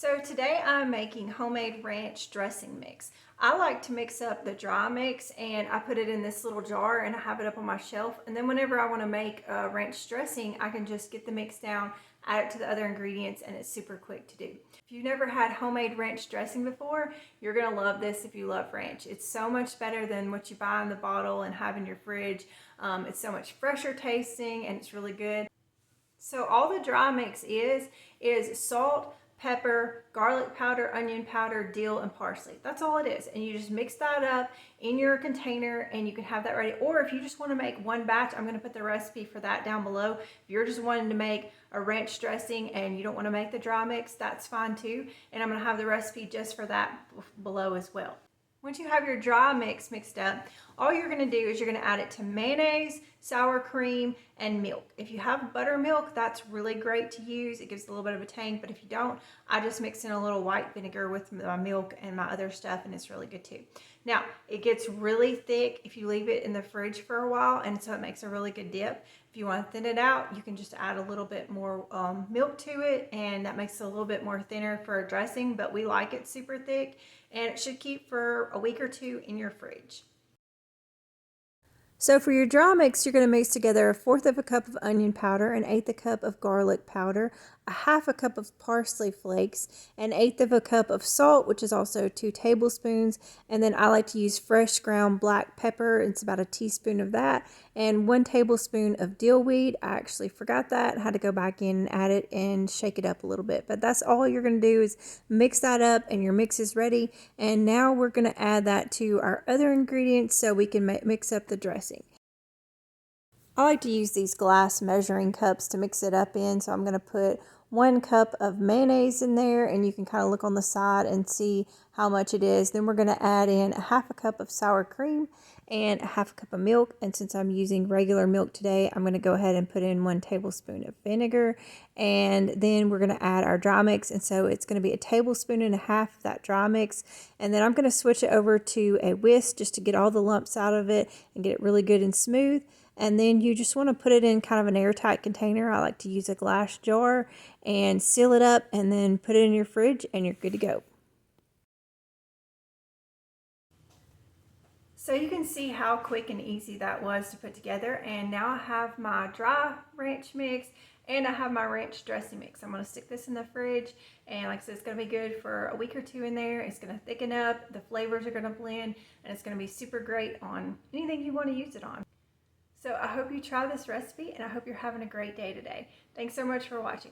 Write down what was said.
So today I'm making homemade ranch dressing mix. I like to mix up the dry mix and I put it in this little jar and I have it up on my shelf. And then whenever I want to make a ranch dressing, I can just get the mix down, add it to the other ingredients, and it's super quick to do. If you've never had homemade ranch dressing before, you're going to love this if you love ranch. It's so much better than what you buy in the bottle and have in your fridge. It's so much fresher tasting and it's really good. So all the dry mix is salt, pepper, garlic powder, onion powder, dill, and parsley. That's all it is. And you just mix that up in your container and you can have that ready. Or if you just want to make one batch, I'm going to put the recipe for that down below. If you're just wanting to make a ranch dressing and you don't want to make the dry mix, that's fine too. And I'm going to have the recipe just for that below as well. Once you have your dry mix mixed up, all you're going to do is you're going to add it to mayonnaise, sour cream, and milk. If you have buttermilk, that's really great to use. It gives a little bit of a tang, but if you don't, I just mix in a little white vinegar with my milk and my other stuff, and it's really good too. Now, it gets really thick if you leave it in the fridge for a while, and so it makes a really good dip. If you want to thin it out, you can just add a little bit more milk to it, and that makes it a little bit more thinner for a dressing, but we like it super thick, and it should keep for a week or two in your fridge. So for your dry mix, you're going to mix together 1/4 cup of onion powder, 1/8 cup of garlic powder, 1/2 cup of parsley flakes, 1/8 cup of salt, which is also 2 tablespoons, and then I like to use fresh ground black pepper. It's about a teaspoon of that, and 1 tablespoon of dill weed. I actually forgot that. I had to go back in and add it and shake it up a little bit, but that's all you're going to do is mix that up and your mix is ready. And now we're going to add that to our other ingredients so we can mix up the dressing. I like to use these glass measuring cups to mix it up in, so I'm going to put 1 cup of mayonnaise in there, and you can kind of look on the side and see how much it is. Then we're going to add in 1/2 cup of sour cream and 1/2 cup of milk, and since I'm using regular milk today, I'm going to go ahead and put in 1 tablespoon of vinegar, and then we're going to add our dry mix, and so it's going to be 1.5 tablespoons of that dry mix, and then I'm going to switch it over to a whisk just to get all the lumps out of it and get it really good and smooth. And then you just want to put it in kind of an airtight container. I like to use a glass jar and seal it up and then put it in your fridge and you're good to go. So you can see how quick and easy that was to put together. And now I have my dry ranch mix and I have my ranch dressing mix. I'm going to stick this in the fridge, and like I said, it's going to be good for a week or two in there. It's going to thicken up, the flavors are going to blend, and it's going to be super great on anything you want to use it on. So I hope you try this recipe, and I hope you're having a great day today. Thanks so much for watching.